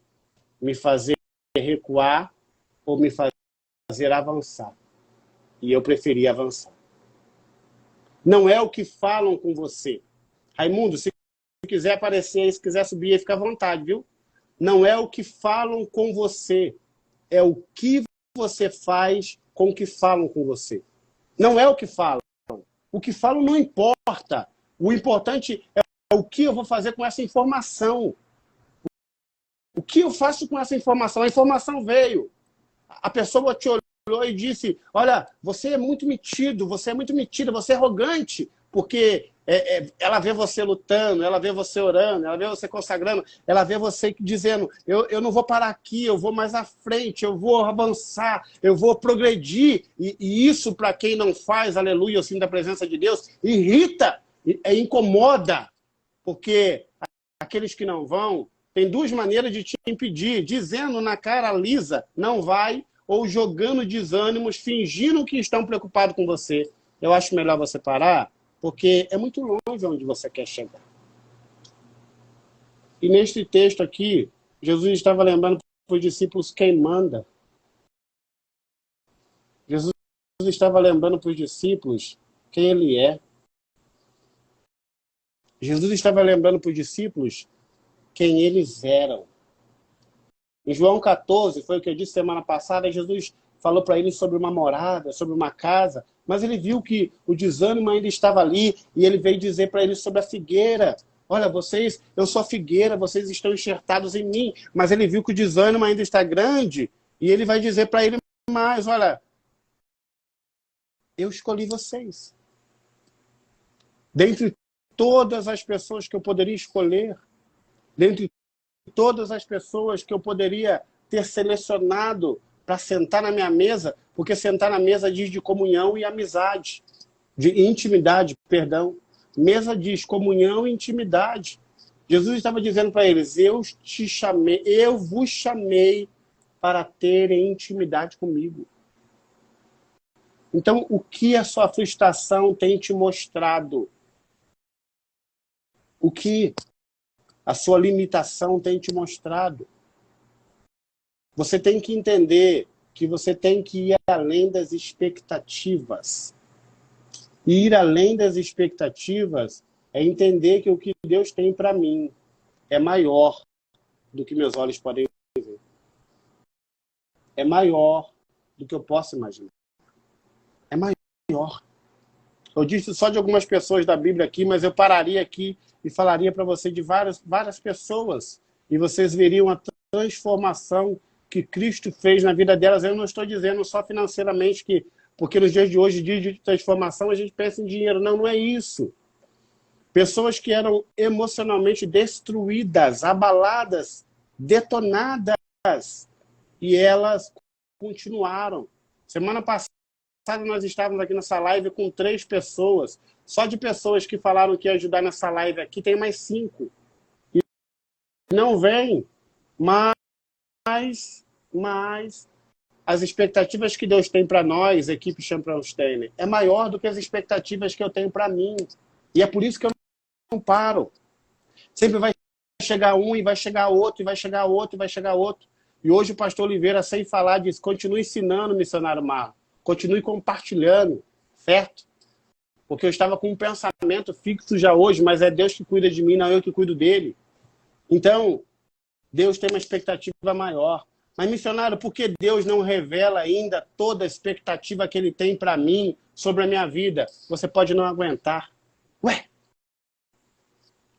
Me fazer recuar ou me fazer avançar. E eu preferi avançar. Não é o que falam com você. Raimundo, se quiser aparecer aí, se quiser subir aí, fica à vontade, viu? Não é o que falam com você. É o que você faz com o que falam com você. Não é o que falam. O que falam não importa. O importante é o que eu vou fazer com essa informação. O que eu faço com essa informação? A informação veio. A pessoa te olhou e disse, olha, você é muito metido, você é muito metida, você é arrogante, porque ela vê você lutando, ela vê você orando, ela vê você consagrando, ela vê você dizendo, eu não vou parar aqui, eu vou mais à frente, eu vou avançar, eu vou progredir. E isso, para quem não faz, aleluia, eu sinto a presença de Deus, irrita, incomoda, porque aqueles que não vão, tem 2 maneiras de te impedir, dizendo na cara lisa, não vai, ou jogando desânimos, fingindo que estão preocupados com você. Eu acho melhor você parar, porque é muito longe onde você quer chegar. E neste texto aqui, Jesus estava lembrando para os discípulos quem manda. Jesus estava lembrando para os discípulos quem ele é. Jesus estava lembrando para os discípulos quem eles eram. Em João 14, foi o que eu disse semana passada, Jesus falou para eles sobre uma morada, sobre uma casa, mas ele viu que o desânimo ainda estava ali, e ele veio dizer para eles sobre a figueira. Olha, vocês, eu sou a figueira, vocês estão enxertados em mim, mas ele viu que o desânimo ainda está grande, e ele vai dizer para ele mais, olha, eu escolhi vocês. Dentre todas as pessoas que eu poderia escolher, dentre todas as pessoas que eu poderia ter selecionado para sentar na minha mesa, porque sentar na mesa diz de comunhão e amizade, de intimidade, perdão. Mesa diz comunhão e intimidade. Jesus estava dizendo para eles, eu vos chamei para terem intimidade comigo. Então, o que a sua frustração tem te mostrado? O que a sua limitação tem te mostrado? Você tem que entender que você tem que ir além das expectativas. E ir além das expectativas é entender que o que Deus tem para mim é maior do que meus olhos podem ver. é maior do que eu posso imaginar. É maior. Eu disse só de algumas pessoas da Bíblia aqui, mas eu pararia aqui e falaria para você de várias pessoas. E vocês veriam a transformação que Cristo fez na vida delas. Eu não estou dizendo só financeiramente, porque nos dias de hoje, dia de transformação, a gente pensa em dinheiro. Não, não é isso. Pessoas que eram emocionalmente destruídas, abaladas, detonadas, e elas continuaram. Semana passada nós estávamos aqui nessa live com 3 pessoas. Só de pessoas que falaram que ia ajudar nessa live aqui, tem mais 5. E não vem, mas as expectativas que Deus tem para nós, equipe Champions Trainer, é maior do que as expectativas que eu tenho para mim. E é por isso que eu não paro. Sempre vai chegar um, e vai chegar outro, e vai chegar outro, e vai chegar outro. E hoje o pastor Oliveira, sem falar disso, continue ensinando, missionário Marlon. Continue compartilhando, certo? Porque eu estava com um pensamento fixo já hoje, mas é Deus que cuida de mim, não eu que cuido dele. Então, Deus tem uma expectativa maior. Mas, missionário, por que Deus não revela ainda toda a expectativa que ele tem para mim sobre a minha vida? Você pode não aguentar. Ué?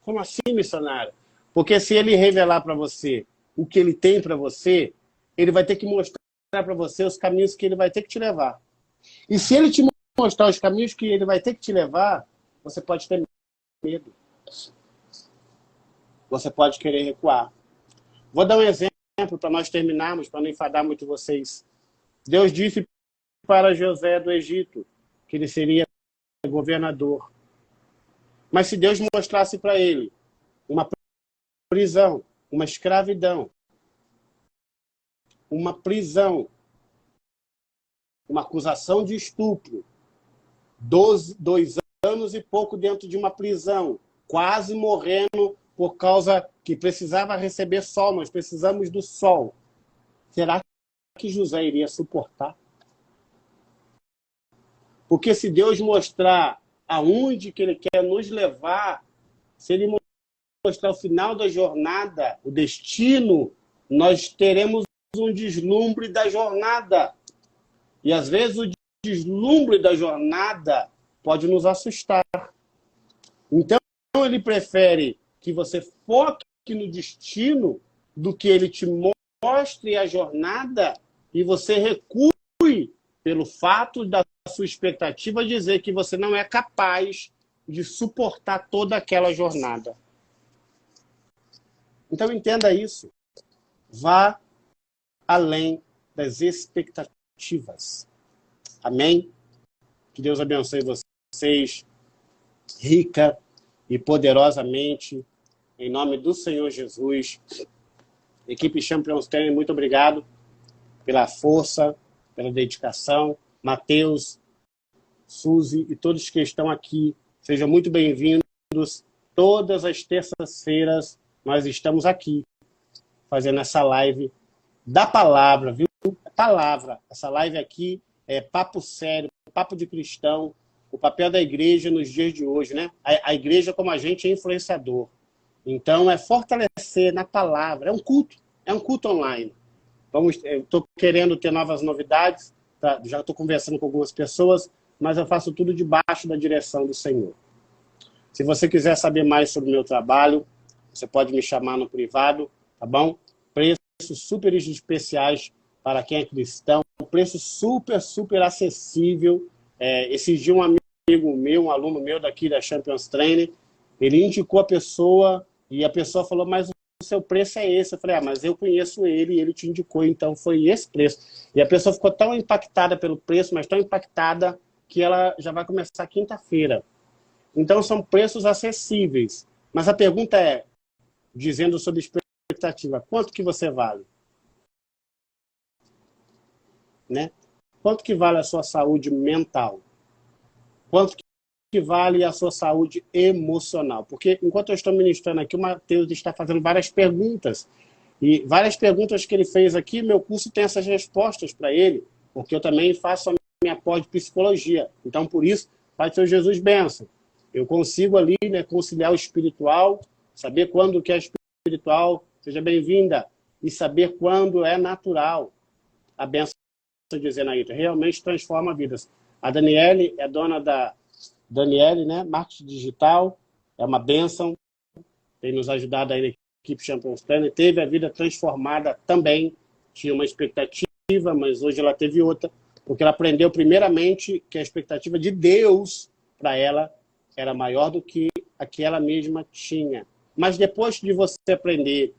Como assim, missionário? Porque se ele revelar para você o que ele tem para você, ele vai ter que mostrar para você os caminhos que ele vai ter que te levar. E se ele te mostrar os caminhos que ele vai ter que te levar, você pode ter medo. Você pode querer recuar. Vou dar um exemplo para nós terminarmos, para não enfadar muito vocês. Deus disse para José do Egito que ele seria governador. Mas se Deus mostrasse para ele uma prisão, uma escravidão, uma prisão, uma acusação de estupro, 2 anos e pouco dentro de uma prisão, quase morrendo por causa que precisava receber sol, nós precisamos do sol. Será que José iria suportar? Porque se Deus mostrar aonde que ele quer nos levar, se ele mostrar o final da jornada, o destino, nós teremos um deslumbre da jornada. E às vezes o deslumbre da jornada pode nos assustar. Então ele prefere que você foque no destino do que ele te mostre a jornada e você recue pelo fato da sua expectativa dizer que você não é capaz de suportar toda aquela jornada. Então entenda isso. Vá além das expectativas. Amém? Que Deus abençoe vocês rica e poderosamente, em nome do Senhor Jesus. Equipe Champions Trainer, muito obrigado pela força, pela dedicação. Mateus, Suzy e todos que estão aqui, sejam muito bem-vindos. Todas as terças-feiras nós estamos aqui fazendo essa live da palavra, viu? Palavra. Essa live aqui é papo sério, papo de cristão, o papel da igreja nos dias de hoje, né? A igreja, como a gente, é influenciador. Então, é fortalecer na palavra. É um culto online. Estou querendo ter novas novidades, tá? Já estou conversando com algumas pessoas, mas eu faço tudo debaixo da direção do Senhor. Se você quiser saber mais sobre o meu trabalho, você pode me chamar no privado, tá bom? Preços super especiais para quem é cristão, preço super acessível. Esse dia um amigo meu, um aluno meu daqui da Champions Trainer, ele indicou a pessoa e a pessoa falou, mas o seu preço é esse. Eu falei, mas eu conheço ele e ele te indicou, então foi esse preço. E a pessoa ficou tão impactada pelo preço, mas tão impactada que ela já vai começar quinta-feira. Então são preços acessíveis. Mas a pergunta é, dizendo sobre expectativa, quanto que você vale? Né? Quanto que vale a sua saúde mental? Quanto que vale a sua saúde emocional? Porque enquanto eu estou ministrando aqui, o Mateus está fazendo várias perguntas. E várias perguntas que ele fez aqui, meu curso tem essas respostas para ele, porque eu também faço a minha pós de psicologia. Então, por isso, Pai Senhor Jesus, bênção. Eu consigo ali, né, conciliar o espiritual, saber quando que é espiritual, seja bem-vinda, e saber quando é natural. a bênção de Zenaíta. Realmente transforma vidas. A Daniele é dona da Daniele, né? Marketing digital, é uma bênção, tem nos ajudado aí na equipe Champions Planner, teve a vida transformada também, tinha uma expectativa, mas hoje ela teve outra, porque ela aprendeu primeiramente que a expectativa de Deus para ela era maior do que a que ela mesma tinha. Mas depois de você aprender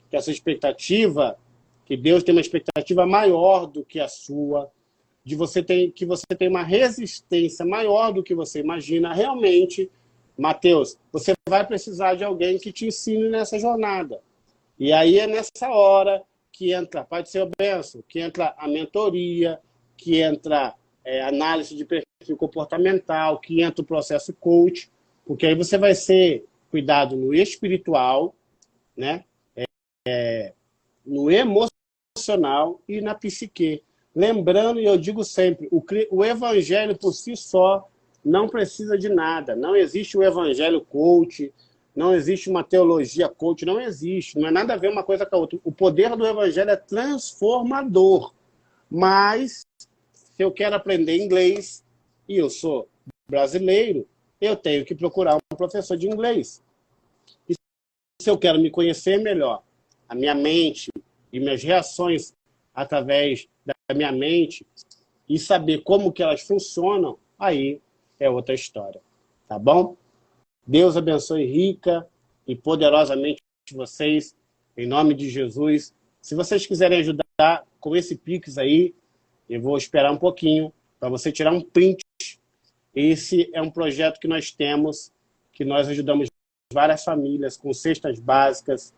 que essa expectativa, que Deus tem uma expectativa maior do que a sua, que você tem uma resistência maior do que você imagina, realmente, Mateus, você vai precisar de alguém que te ensine nessa jornada. E aí é nessa hora que entra, pode ser o benção, que entra a mentoria, que entra análise de perfil comportamental, que entra o processo coach, porque aí você vai ser cuidado no espiritual, né? No emocional e na psique. Lembrando, e eu digo sempre, o evangelho por si só não precisa de nada. Não existe o evangelho coach, não existe uma teologia coach, não existe. Não é nada a ver uma coisa com a outra. O poder do evangelho é transformador. Mas, se eu quero aprender inglês e eu sou brasileiro, eu tenho que procurar um professor de inglês. E se eu quero me conhecer melhor, a minha mente e minhas reações através da minha mente e saber como que elas funcionam, aí é outra história, tá bom? Deus abençoe rica e poderosamente vocês, em nome de Jesus. Se vocês quiserem ajudar com esse Pix aí, eu vou esperar um pouquinho para você tirar um print. Esse é um projeto que nós temos, que nós ajudamos várias famílias com cestas básicas,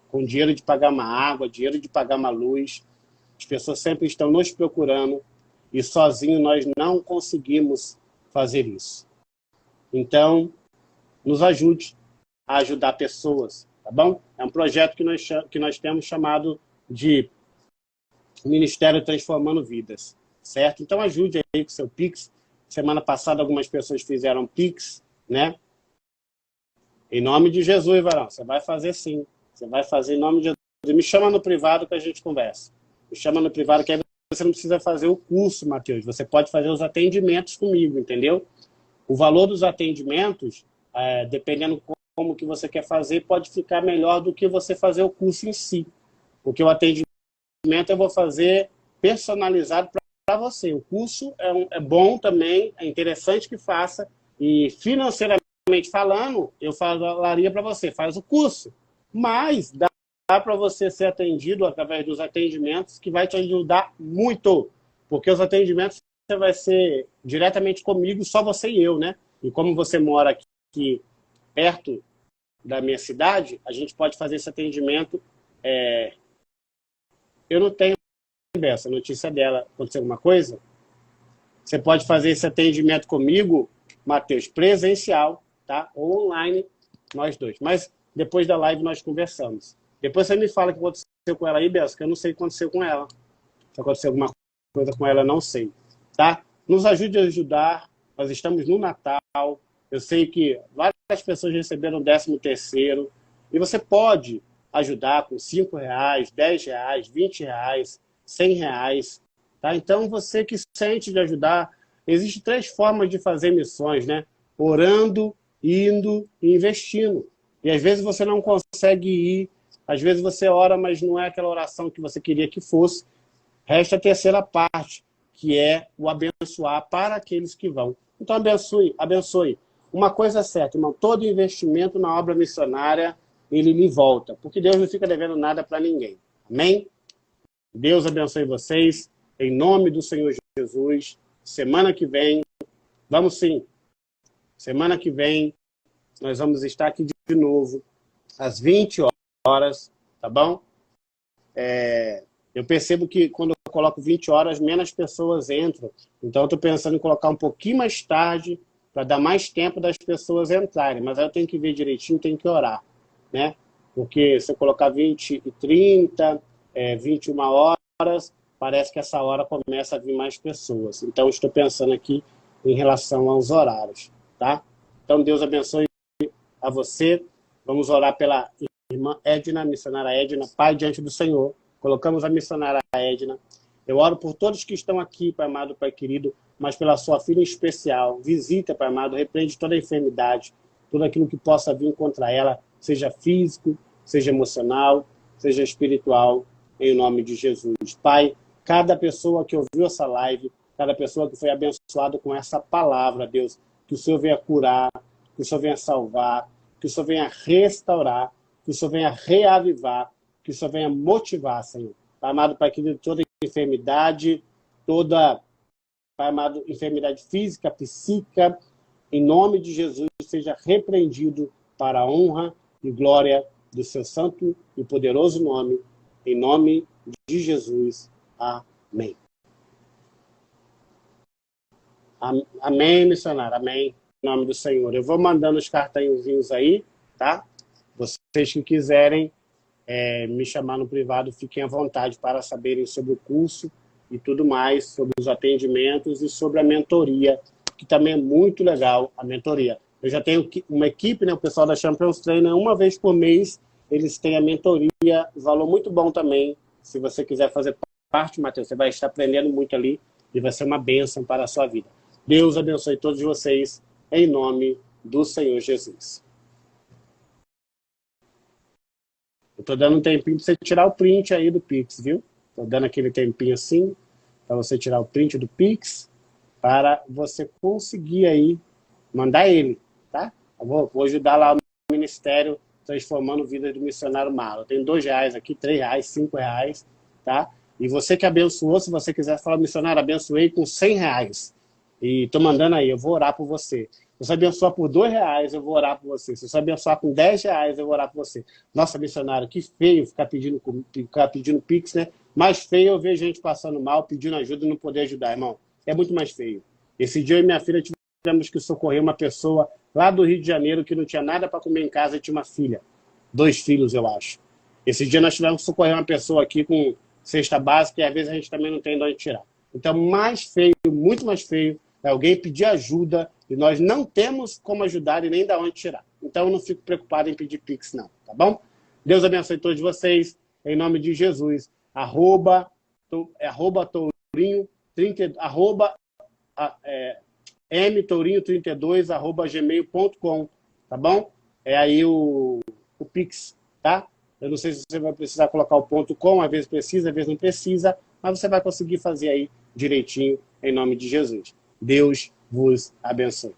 com dinheiro de pagar uma água, dinheiro de pagar uma luz. As pessoas sempre estão nos procurando e sozinho nós não conseguimos fazer isso. Então, nos ajude a ajudar pessoas, tá bom? É um projeto que nós temos chamado de Ministério Transformando Vidas, certo? Então, ajude aí com o seu Pix. Semana passada, algumas pessoas fizeram Pix, né? Em nome de Jesus, varão, você vai fazer sim. Você vai fazer em nome de Jesus. Me chama no privado que a gente conversa. Me chama no privado que aí você não precisa fazer o curso, Mateus. Você pode fazer os atendimentos comigo, entendeu? O valor dos atendimentos, dependendo como que você quer fazer, pode ficar melhor do que você fazer o curso em si. Porque o atendimento eu vou fazer personalizado para você. O curso é bom também, é interessante que faça. E financeiramente falando, eu falaria para você, faz o curso. Mas dá para você ser atendido através dos atendimentos, que vai te ajudar muito. Porque os atendimentos você vai ser diretamente comigo, só você e eu, né? E como você mora aqui perto da minha cidade, a gente pode fazer esse atendimento. Eu não tenho essa notícia dela. Aconteceu alguma coisa? Você pode fazer esse atendimento comigo, Mateus, presencial, tá? Ou online, nós dois. Mas depois da live nós conversamos. Depois você me fala o que aconteceu com ela aí, Belso, que eu não sei o que aconteceu com ela. Se aconteceu alguma coisa com ela, eu não sei. Tá? Nos ajude a ajudar. Nós estamos no Natal. Eu sei que várias pessoas receberam 13º. E você pode ajudar com R$5, R$10, R$20, R$100. Tá? Então, você que sente de ajudar, existem 3 formas de fazer missões, né? Orando, indo e investindo. E às vezes você não consegue ir, às vezes você ora, mas não é aquela oração que você queria que fosse. Resta a terceira parte, que é o abençoar para aqueles que vão. Então abençoe. Uma coisa é certa, irmão, todo investimento na obra missionária, ele lhe volta, porque Deus não fica devendo nada para ninguém. Amém? Deus abençoe vocês, em nome do Senhor Jesus. Semana que vem, vamos sim, semana que vem, nós vamos estar aqui de novo, às 20 horas, tá bom? Eu percebo que quando eu coloco 20 horas, menos pessoas entram. Então, eu estou pensando em colocar um pouquinho mais tarde, para dar mais tempo das pessoas entrarem. Mas aí eu tenho que ver direitinho, tenho que orar, né? Porque se eu colocar 20 e 30, 21 horas, parece que essa hora começa a vir mais pessoas. Então, eu estou pensando aqui em relação aos horários, tá? Então, Deus abençoe a você. Vamos orar pela irmã Edna, missionária Edna. Pai, diante do Senhor, colocamos a missionária Edna. Eu oro por todos que estão aqui, Pai amado, Pai querido, mas pela sua filha em especial. Visita, Pai amado, repreende toda a enfermidade, tudo aquilo que possa vir contra ela, seja físico, seja emocional, seja espiritual, em nome de Jesus. Pai, cada pessoa que ouviu essa live, cada pessoa que foi abençoada com essa palavra, Deus, que o Senhor venha curar, que o Senhor venha salvar, que o Senhor venha restaurar, que o Senhor venha reavivar, que o Senhor venha motivar, Senhor. Pai amado, Pai querido, toda enfermidade, toda, Pai amado, enfermidade física, psíquica, em nome de Jesus, seja repreendido para a honra e glória do seu santo e poderoso nome, em nome de Jesus. Amém. Amém, missionário. Amém. Em nome do Senhor. Eu vou mandando os cartãozinhos aí, tá? Vocês que quiserem me chamar no privado, fiquem à vontade para saberem sobre o curso e tudo mais, sobre os atendimentos e sobre a mentoria, que também é muito legal, a mentoria. Eu já tenho uma equipe, né, o pessoal da Champions Trainer, uma vez por mês, eles têm a mentoria, valor muito bom também. Se você quiser fazer parte, Matheus, você vai estar aprendendo muito ali e vai ser uma bênção para a sua vida. Deus abençoe todos vocês, em nome do Senhor Jesus. Eu estou dando um tempinho para você tirar o print aí do Pix, viu? Estou dando aquele tempinho assim, para você tirar o print do Pix, para você conseguir aí mandar ele, tá? Eu vou ajudar lá o Ministério Transformando Vida do Missionário Marlon. Tem R$2 aqui, R$3, R$5, tá? E você que abençoou, se você quiser falar, missionário, abençoei com R$100. E estou mandando aí, eu vou orar por você. Se você abençoar por R$2, eu vou orar por você. Se você abençoar com R$10, eu vou orar por você. Nossa, missionário, que feio ficar pedindo Pix, né? Mais feio eu ver gente passando mal, pedindo ajuda e não poder ajudar, irmão. É muito mais feio. Esse dia eu e minha filha tivemos que socorrer uma pessoa lá do Rio de Janeiro que não tinha nada para comer em casa e tinha uma filha. 2 filhos, eu acho. Esse dia nós tivemos que socorrer uma pessoa aqui com cesta básica e às vezes a gente também não tem de onde tirar. Então, mais feio, muito mais feio, é alguém pedir ajuda e nós não temos como ajudar e nem de onde tirar. Então, eu não fico preocupado em pedir Pix, não. Tá bom? Deus abençoe todos vocês. Em nome de Jesus. @tourinho 30, mtourinho32 @gmail.com, tá bom? É aí o Pix, tá? Eu não sei se você vai precisar colocar o .com, às vezes precisa, às vezes não precisa, mas você vai conseguir fazer aí direitinho, em nome de Jesus. Deus vos abençoe.